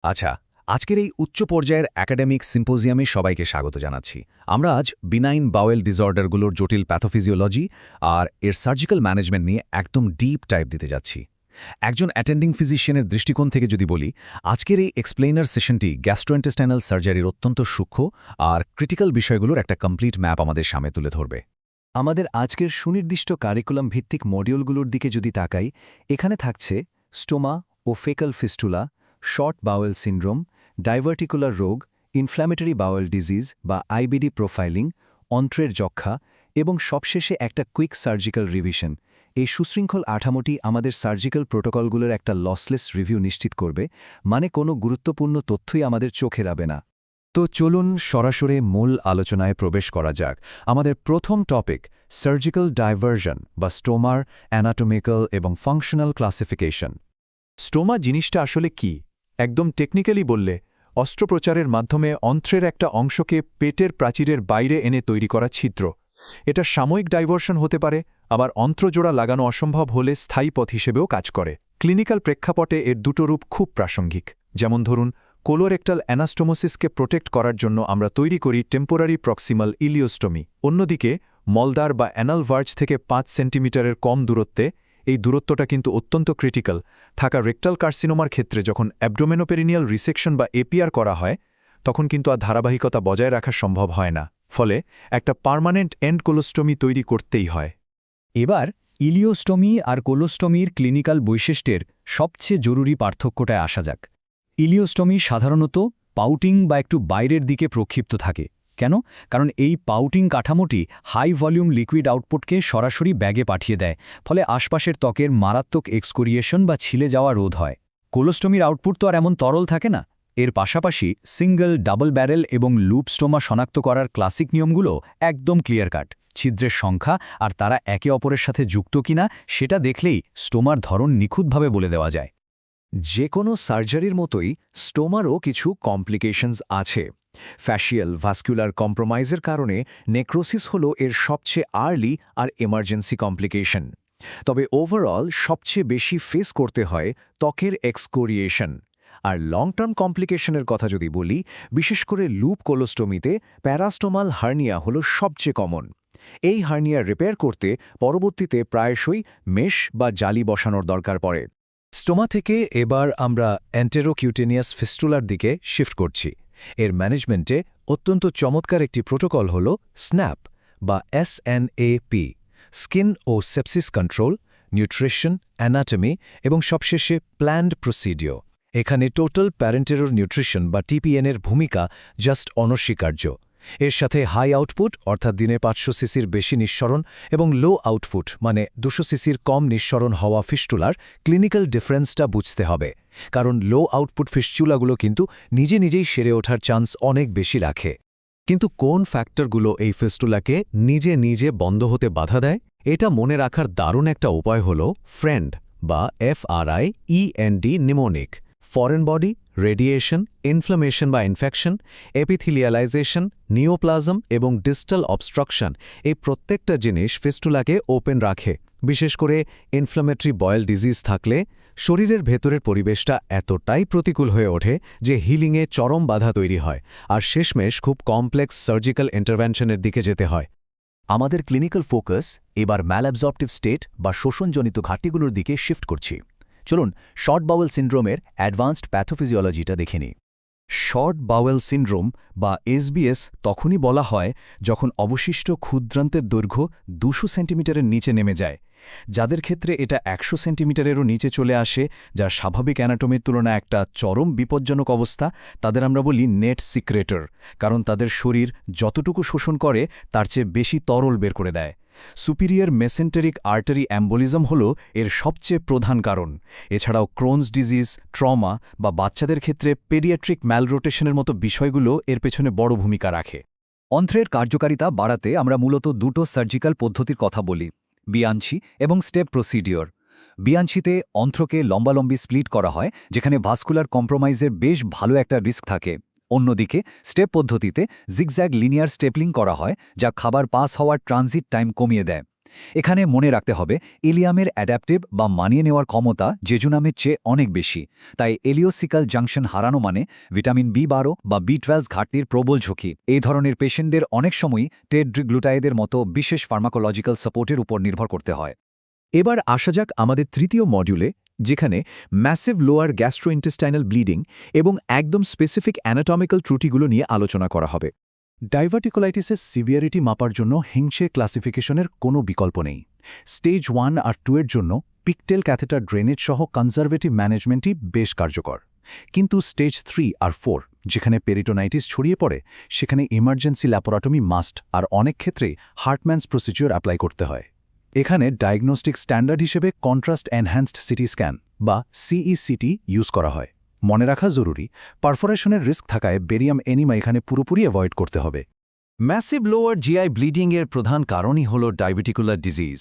আচ্ছা, আজকের এই উচ্চ পর্যায়ের একাডেমিক সিম্পোজিয়ামে সবাইকে স্বাগত জানাচ্ছি। আমরা আজ বিনাইন বাওয়েল ডিসঅর্ডারগুলোর জটিল প্যাথোফিজিওলজি আর এর সার্জিক্যাল ম্যানেজমেন্ট নিয়ে একদম ডিপ টাইপ দিতে যাচ্ছি। একজন অ্যাটেন্ডিং ফিজিশিয়ানের দৃষ্টিকোণ থেকে যদি বলি, আজকের এই এক্সপ্লেইনার সেশনটি গ্যাস্ট্রোইন্টেস্টাইনাল সার্জারির অত্যন্ত সূক্ষ্ম আর ক্রিটিক্যাল বিষয়গুলোর একটা কমপ্লিট ম্যাপ আমাদের সামনে তুলে ধরবে। আমাদের আজকের সুনির্দিষ্ট কারিকুলাম ভিত্তিক মডিউলগুলোর দিকে যদি তাকাই, এখানে থাকছে স্টোমা ও fecal fistula, short bowel syndrome, diverticular রোগ, ইনফ্ল্যামেটরি বাওয়েল ডিজিজ বা আইবিডি প্রোফাইলিং, অন্ত্রের যক্ষা এবং সবশেষে একটা কুইক সার্জিক্যাল রিভিশন। এই সুশৃঙ্খল আঠামোটি আমাদের সার্জিক্যাল প্রোটোকলগুলোর একটা লসলেস রিভিউ নিশ্চিত করবে, মানে কোনো গুরুত্বপূর্ণ তথ্যই আমাদের চোখে রাবে না। তো চলুন সরাসরি মূল আলোচনায় প্রবেশ করা যাক। আমাদের প্রথম টপিক সার্জিক্যাল ডাইভার্জন বা স্টোমার অ্যানাটমিক্যাল এবং ফাংশনাল ক্লাসিফিকেশন। স্টোমা জিনিসটা আসলে কি? একদম টেকনিক্যালি বললে, অস্ত্রোপচারের মাধ্যমে অন্ত্রের একটা অংশকে পেটের প্রাচীরের বাইরে এনে তৈরি করা ছিদ্র। এটা সাময়িক ডাইভার্শন হতে পারে, আবার অন্ত্রজোড়া লাগানো অসম্ভব হলে স্থায়ী পথ হিসেবেও কাজ করে। ক্লিনিক্যাল প্রেক্ষাপটে এর দুটো রূপ খুব প্রাসঙ্গিক। যেমন ধরুন, কোলোরেক্টাল অ্যানাস্টোমোসিসকে প্রোটেক্ট করার জন্য আমরা তৈরি করি টেম্পোরারি প্রক্সিমাল ইলিওস্টোমি। অন্যদিকে মলদার বা অ্যানাল ভার্জ থেকে 5 সেন্টিমিটারের কম দূরত্বে, এই দূরত্বটা কিন্তু অত্যন্ত ক্রিটিক্যাল থাকা রেকটাল কার্সিনোমার ক্ষেত্রে যখন অ্যাবডোমেনোপেরিনিয়াল রিসেকশন বা এপিআর করা হয়, তখন কিন্তু আর ধারাবাহিকতা বজায় রাখা সম্ভব হয় না। ফলে একটা পার্মানেন্ট এন্ড কোলোস্টোমি তৈরি করতেই হয়। এবার ইলিওস্টোমি আর কোলোস্টোমির ক্লিনিক্যাল বৈশিষ্ট্যের সবচেয়ে জরুরি পার্থক্যটায় আসা যাক। ইলিওস্টোমি সাধারণত পাউটিং বা একটু বাইরের দিকে প্রক্ষিপ্ত থাকে। কেন? কারণ এই পাউটিং কাঠামোটি হাই ভলিউম লিকুইড আউটপুটকে সরাসরি ব্যাগে পাঠিয়ে দেয়, ফলে আশপাশের ত্বকের মারাত্মক এক্সকোরিয়েশন বা ছিলে যাওয়া রোধ হয়। কোলোস্টোমির আউটপুট তো আর এমন তরল থাকে না। এর পাশাপাশি সিঙ্গল, ডাবল ব্যারেল এবং লুপ স্টোমা শনাক্ত করার ক্লাসিক নিয়মগুলো একদম ক্লিয়ার কাট। ছিদ্রের সংখ্যা আর তারা একে অপরের সাথে যুক্ত কিনা সেটা দেখলেই স্টোমার ধরন নিখুঁতভাবে বলে দেওয়া যায়। যে কোনো সার্জারির মতোই স্টোমারও কিছু কমপ্লিকেশনস আছে। ফ্যাশিয়াল ভাস্কুলার কম্প্রোমাইজের কারণে নেক্রোসিস হল এর সবচেয়ে আর্লি আর এমার্জেন্সি কমপ্লিকেশন। তবে ওভারঅল সবচেয়ে বেশি ফেস করতে হয় ত্বকের এক্সকোরিয়েশন। আর লং টার্ম কমপ্লিকেশনের কথা যদি বলি, বিশেষ করে লুপ কোলোস্টোমিতে প্যারাস্টোমাল হার্নিয়া হল সবচেয়ে কমন। এই হার্নিয়া রিপেয়ার করতে পরবর্তীতে প্রায়শই মেশ বা জালি বসানোর দরকার পড়ে। স্টোমা থেকে এবার আমরা এন্টেরোকিউটেনিয়াস ফিস্টুলার দিকে শিফট করছি। এর ম্যানেজমেন্টে অত্যন্ত চমৎকার একটি প্রোটোকল হল স্ন্যাপ বা SNAP, স্কিন ও সেপসিস কন্ট্রোল, নিউট্রিশন, অ্যানাটমি এবং সবশেষে প্ল্যান্ড প্রসিডিও। এখানে টোটাল প্যারেন্টেরোর নিউট্রিশন বা TPN এর ভূমিকা জাস্ট অনস্বীকার্য। এর সাথে হাই আউটপুট অর্থাৎ দিনে 500 সিসির বেশি নিঃসরণ এবং লো আউটপুট মানে 200 সিসির কম নিঃসরণ হওয়া ফিস্টুলার ক্লিনিক্যাল ডিফারেন্সটা বুঝতে হবে। কারণ লো আউটপুট ফিস্টুলাগুলো কিন্তু নিজে নিজেই সেরে ওঠার চান্স অনেক বেশি রাখে। কিন্তু কোন ফ্যাক্টরগুলো এই ফিস্টুলাকে নিজে নিজে বন্ধ হতে বাধা দেয়? এটা মনে রাখার দারুণ একটা উপায় হল ফ্রেন্ড বা FRIEND mnemonic. Foreign body, radiation, inflammation বা ইনফেকশন, এপিথিলিয়ালাইজেশন, নিওপ্লাজম এবং ডিস্টাল অবস্ট্রাকশন, এই প্রত্যেকটা জিনিস ফিস্টুলাকে ওপেন রাখে। বিশেষ করে ইনফ্লামেটরি বয়েল ডিজিজ থাকলে শরীরের ভেতরের পরিবেশটা এতটাই প্রতিকূল হয়ে ওঠে যে হিলিংয়ে চরম বাধা তৈরি হয় আর শেষমেশ খুব কমপ্লেক্স সার্জিক্যাল ইন্টারভেনশনের দিকে যেতে হয়। আমাদের ক্লিনিক্যাল ফোকাস এবার ম্যালঅ্যাবজর্পটিভ স্টেট বা শোষণজনিত ঘাটতিগুলোর দিকে শিফট করছি। চলুন শর্ট বাওয়েল সিন্ড্রোমের অ্যাডভান্সড প্যাথোফিজিওলজিটা দেখে নিই। শর্ট বাওয়েল সিন্ড্রোম বা SBS তখনই বলা হয় যখন অবশিষ্ট ক্ষুদ্রান্তের দৈর্ঘ্য 200 সেন্টিমিটারের নিচে নেমে যায়। যাদের ক্ষেত্রে এটা 100 সেন্টিমিটারেরও নিচে চলে আসে, যা স্বাভাবিক অ্যানাটমির তুলনায় একটা চরম বিপজ্জনক অবস্থা, তাদের আমরা বলি নেট সিক্রেটর, কারণ তাদের শরীর যতটুকু শোষণ করে তার চেয়ে বেশি তরল বের করে দেয়। সুপিরিয়র মেসেন্টেরিক আর্টারি অ্যাম্বোলিজম হল এর সবচেয়ে প্রধান কারণ। এছাড়াও ক্রোনস ডিজিজ, ট্রমা বা বাচ্চাদের ক্ষেত্রে পেডিয়াট্রিক ম্যালরোটেশনের মতো বিষয়গুলো এর পেছনে বড় ভূমিকা রাখে। অন্ত্রের কার্যকারিতা বাড়াতে আমরা মূলত দুটো সার্জিক্যাল পদ্ধতির কথা বলি, বিয়াঞ্চি এবং স্টেপ প্রসিডিওর। বিয়াঞ্চিতে অন্ত্রকে লম্বালম্বি স্প্লিট করা হয়, যেখানে ভাস্কুলার কম্প্রোমাইজের বেশ ভালো একটা রিস্ক থাকে। অন্যদিকে স্টেপ পদ্ধতিতে জিগজ্যাগ লিনিয়ার স্টেপলিং করা হয়, যা খাবার পাস হওয়ার ট্রানজিট টাইম কমিয়ে দেয়। এখানে মনে রাখতে হবে ইলিয়ামের অ্যাডাপটিভ বা মানিয়ে নেওয়ার ক্ষমতা জেজুনামের চেয়ে অনেক বেশি, তাই এলিওসিক্যাল জাংশন হারানো মানে ভিটামিন B12 বা B12 ঘাটতির প্রবল ঝুঁকি। এই ধরনের পেশেন্টদের অনেক সময়ই টেট্রিগ্লুটাইডের মতো বিশেষ ফার্মাকোলজিক্যাল সাপোর্টের উপর নির্ভর করতে হয়। এবার আসা যাক আমাদের তৃতীয় মডিউলে, যেখানে ম্যাসিভ লোয়ার গ্যাস্ট্রোইন্টেস্টাইনাল ব্লিডিং এবং একদম স্পেসিফিক অ্যানাটমিক্যাল ত্রুটিগুলো নিয়ে আলোচনা করা হবে। ডাইভার্টিকুলাইটিসের সিভিয়ারিটি মাপার জন্য হিংসে ক্লাসিফিকেশনের কোনো বিকল্প নেই। স্টেজ 1 আর 2 এর জন্য পিকটেল ক্যাথেটার ড্রেনেজ সহ কনজারভেটিভ ম্যানেজমেন্টই বেশ কার্যকর। কিন্তু স্টেজ 3 আর 4, যেখানে পেরিটোনাইটিস ছড়িয়ে পড়ে, সেখানে ইমার্জেন্সি ল্যাপারোটমি মাস্ট, আর অনেক ক্ষেত্রেই হার্টম্যানস প্রসিডিওর অ্যাপ্লাই করতে হয়। এখানে ডায়াগনস্টিক স্ট্যান্ডার্ড হিসেবে কন্ট্রাস্ট এনহ্যান্সড সিটি স্ক্যান বা সিইসিটি ইউজ করা হয়। মনে রাখা জরুরি, পারফোরেশনের রিস্ক থাকায় বেরিয়াম এনিমা এখানে পুরোপুরি অ্যাভয়েড করতে হবে। ম্যাসিভ লোয়ার জিআই ব্লিডিংয়ের প্রধান কারণই হল ডায়াবেটিকুলার ডিজিজ।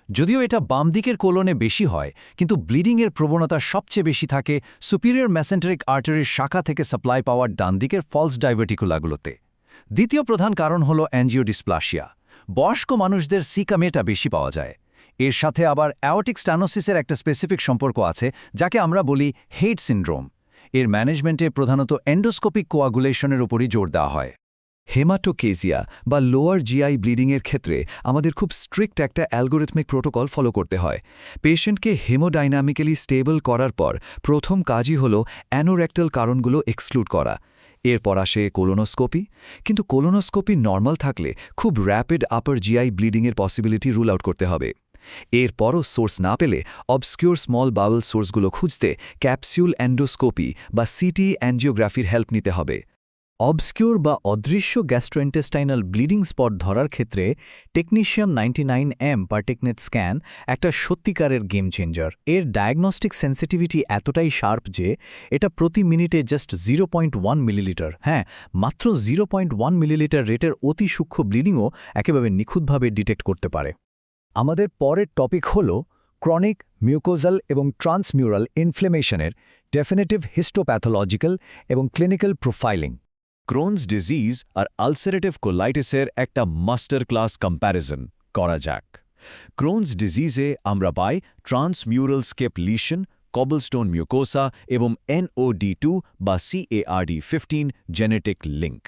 যদিও এটা বাম দিকের কোলনে বেশি হয়, কিন্তু ব্লিডিংয়ের প্রবণতা সবচেয়ে বেশি থাকে সুপিরিয়র মেসেন্টারিক আর্টারির শাখা থেকে সাপ্লাই পাওয়ার ডান দিকের ফলস ডায়াবেটিকুলাগুলোতে। দ্বিতীয় প্রধান কারণ হল অ্যাঞ্জিওডিসপ্লাসিয়া। বয়স্ক মানুষদের সিকামেটা বেশি পাওয়া যায়। এর সাথে আবার অ্যাওর্টিক স্ট্যানোসিসের একটা স্পেসিফিক সম্পর্ক আছে, যাকে আমরা বলি হেইট সিন্ড্রোম। এর ম্যানেজমেন্টে প্রধানত এন্ডোস্কোপিক কোয়াগুলেশনের উপরই জোর দেওয়া হয়। হেমাটোকেজিয়া বা লোয়ার জিআই ব্লিডিংয়ের ক্ষেত্রে আমাদের খুব স্ট্রিক্ট একটা অ্যালগোরিথমিক প্রোটোকল ফলো করতে হয়। পেশেন্টকে হেমোডাইনামিক্যালি স্টেবল করার পর প্রথম কাজই হল অ্যানোরেক্টাল কারণগুলো এক্সক্লুড করা। এরপর আসে কোলোনোস্কোপি, কিন্তু কোলোনোস্কোপি নর্মাল থাকলে খুব র্যাপিড আপার জিআই ব্লিডিংয়ের পসিবিলিটি রুল আউট করতে হবে। এরপরও সোর্স না পেলে অবস্কিউর স্মল বাউল সোর্সগুলো খুঁজতে ক্যাপসিউল অ্যান্ডোস্কোপি বা সিটি অ্যাঞ্জিওগ্রাফির হেল্প নিতে হবে। অবস্কিউর বা অদৃশ্য গ্যাস্ট্রোইন্টেস্টাইনাল ব্লিডিং স্পট ধরার ক্ষেত্রে টেকনিশিয়াম 99M পার্টেকনেট স্ক্যান একটা সত্যিকারের গেম চেঞ্জার। এর ডায়াগনস্টিক সেন্সিটিভিটি এতটাই শার্প যে এটা প্রতি মিনিটে জাস্ট 0.1 মিলিলিটার, মাত্র 0.1 মিলিলিটার রেটের অতি সূক্ষ্ম ব্লিডিংও একেবারে নিখুঁতভাবে ডিটেক্ট করতে পারে। আমাদের পরের টপিক হল ক্রনিক মিউকোজাল এবং ট্রান্সমিউরাল ইনফ্লেমেশনের ডেফিনেটিভ হিস্টোপ্যাথোলজিক্যাল এবং ক্লিনিক্যাল প্রোফাইলিং। ক্রোনস ডিজিজ আর আলসারেটিভ কোলাইটিসের একটা মাস্টার ক্লাস কম্প্যারিজন করা যাক। ক্রোনস ডিজিজে আমরা পাই ট্রান্সমিউরাল স্কেপ লিশন, কবলস্টোন মিউকোসা এবং NOD2 বা CARD15 জেনেটিক লিঙ্ক।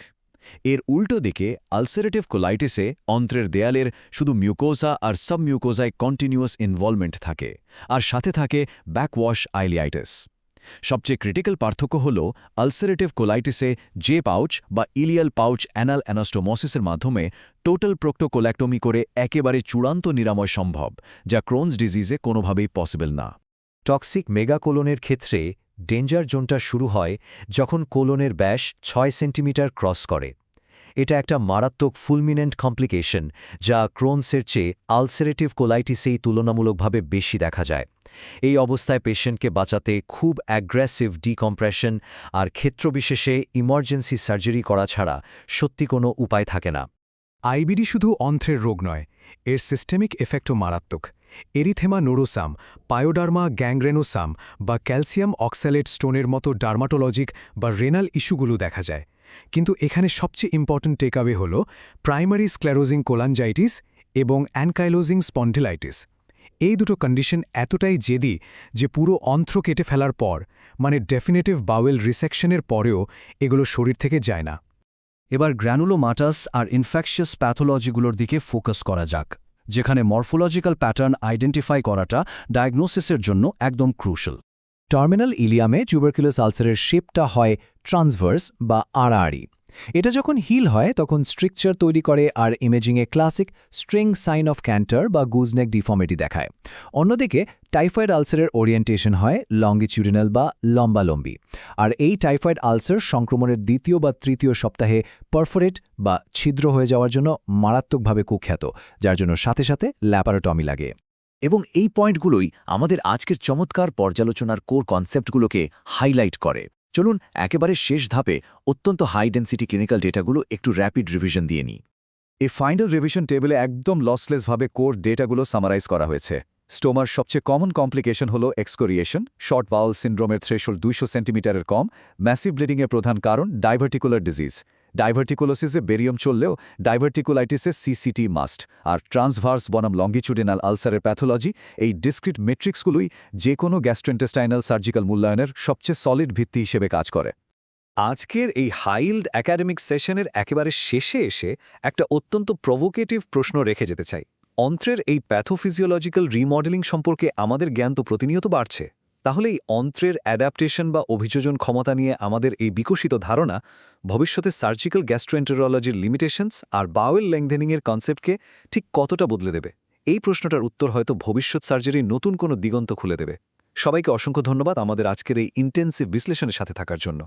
এর উল্টো দিকে আলসারেটিভ কোলাইটিসে অন্ত্রের দেয়ালের শুধু মিউকোসা আর সাবমিউকোসায় কন্টিনিউয়াস ইনভলভমেন্ট থাকে, আর সাথে থাকে ব্যাকওয়াশ আইলিয়াইটিস। সবচেয়ে ক্রিটিক্যাল পার্থক্য হল আলসারেটিভ কোলাইটিসে যে পাউচ বা ইলিয়াল পাউচ অ্যানাল অ্যানাস্টোমোসিসের মাধ্যমে টোটাল প্রক্টোকোল্যাক্টমি করে একেবারে চূড়ান্ত নিরাময় সম্ভব, যা ক্রোনস ডিজিজে কোনোভাবেই পসিবল না। টক্সিক মেগাকোলনের ক্ষেত্রে ডেঞ্জার জোনটা শুরু হয় যখন কোলনের ব্যাস 6 সেন্টিমিটার ক্রস করে। এটা একটা মারাত্মক ফুলমিনেন্ট কমপ্লিকেশন, যা ক্রোনসের চেয়ে আলসারেটিভ কোলাইটিসেই তুলনামূলকভাবে বেশি দেখা যায়। এই অবস্থায় পেশেন্টকে বাঁচাতে খুব অ্যাগ্রেসিভ ডিকম্প্রেশন আর ক্ষেত্রবিশেষে ইমার্জেন্সি সার্জারি করা ছাড়া সত্যি কোনো উপায় থাকে না। আইবিডি শুধু অন্ত্রের রোগ নয়, এর সিস্টেমিক এফেক্টও মারাত্মক। এরিথেমা নোডোসাম, পায়োডার্মা গ্যাংগ্রেনোসাম বা ক্যালসিয়াম অক্সালেট স্টোনের মতো ডার্মাটোলজিক বা রেনাল ইস্যুগুলো দেখা যায়। কিন্তু এখানে সবচেয়ে ইম্পর্ট্যান্ট টেকঅ্যাওয়ে হল প্রাইমারি স্ক্লেরোজিং কোলানজাইটিস এবং অ্যানকাইলোজিং স্পন্ডিলাইটিস। এই দুটো কন্ডিশন এতটাই জেদি যে পুরো অন্ত্র কেটে ফেলার পর, মানে ডেফিনেটিভ বাওয়েল রিসেকশনের পরেও এগুলো শরীর থেকে যায় না। এবার গ্র্যানুলোমাটাস আর ইনফেকশাস প্যাথোলজিগুলোর দিকে ফোকাস করা যাক, যেখানে মরফোলজিক্যাল প্যাটার্ন আইডেন্টিফাই করাটা ডায়াগনোসিসের জন্য একদম ক্রুশাল। টার্মিনাল ইলিয়ামে টিউবারকুলাস আলসারের শেপটা হয় ট্রান্সভার্স বা আড়াআড়ি। এটা যখন হিল হয় তখন স্ট্রিকচার তৈরি করে আর ইমেজিংয়ে classic string sign of Kantor বা গুজনেক ডিফর্মিটি দেখায়। অন্যদিকে টাইফয়েড আলসারের ওরিয়েন্টেশন হয় লঙ্গিটিউডিনাল বা লম্বালম্বি, আর এই টাইফয়েড আলসার সংক্রমণের দ্বিতীয় বা তৃতীয় সপ্তাহে পারফোরেট বা ছিদ্র হয়ে যাওয়ার জন্য মারাত্মকভাবে কুখ্যাত, যার জন্য সাথে সাথে ল্যাপারোটমি লাগে। এবং এই পয়েন্টগুলোই আমাদের আজকের চমৎকার পর্যালোচনার কোর কনসেপ্টগুলোকে হাইলাইট করে। চলুন একেবারে শেষ ধাপে অত্যন্ত হাই ডেন্সিটি ক্লিনিক্যাল ডেটাগুলো একটু র্যাপিড রিভিশন দিয়ে নিই। এই ফাইনাল রিভিশন টেবিলে একদম লসলেসভাবে কোর ডেটাগুলো সামারাইজ করা হয়েছে। স্টোমার সবচেয়ে কমন কমপ্লিকেশন হল এক্সকোরিয়েশন, শর্ট বাউল সিন্ড্রোমের থ্রেশহোল্ড 200 সেন্টিমিটারের কম, ম্যাসিভ ব্লিডিংয়ের প্রধান কারণ ডাইভার্টিকুলার ডিজিজ, ডাইভার্টিকুলোসিসে বেরিয়াম চললেও ডাইভার্টিকুলাইটিসে সিসিটি মাস্ট, আর ট্রান্সভার্স বনাম লঙ্গিচুডিনাল আলসারের প্যাথোলজি, এই ডিসক্রিট মেট্রিক্সগুলোই যে কোনো গ্যাস্ট্রোইন্টেস্টাইনাল সার্জিক্যাল মূল্যায়নের সবচেয়ে সলিড ভিত্তি হিসেবে কাজ করে। আজকের এই হাইল্ড একাডেমিক সেশনের একেবারে শেষে এসে একটা অত্যন্ত প্রভোকেটিভ প্রশ্ন রেখে যেতে চাই। অন্ত্রের এই প্যাথোফিজিওলজিক্যাল রিমডেলিং সম্পর্কে আমাদের জ্ঞান তো প্রতিনিয়ত বাড়ছে, তাহলে এই অন্ত্রের অ্যাডাপ্টেশন বা অভিযোজন ক্ষমতা নিয়ে আমাদের এই বিকশিত ধারণা ভবিষ্যতে সার্জিক্যাল গ্যাস্ট্রোএন্টেরোলজির লিমিটেশনস আর বাওয়েল লেংথেনিংয়ের কনসেপ্টকে ঠিক কতটা বদলে দেবে? এই প্রশ্নটার উত্তর হয়তো ভবিষ্যৎ সার্জারির নতুন কোনো দিগন্ত খুলে দেবে। সবাইকে অসংখ্য ধন্যবাদ আমাদের আজকের এই ইন্টেন্সিভ বিশ্লেষণের সাথে থাকার জন্য।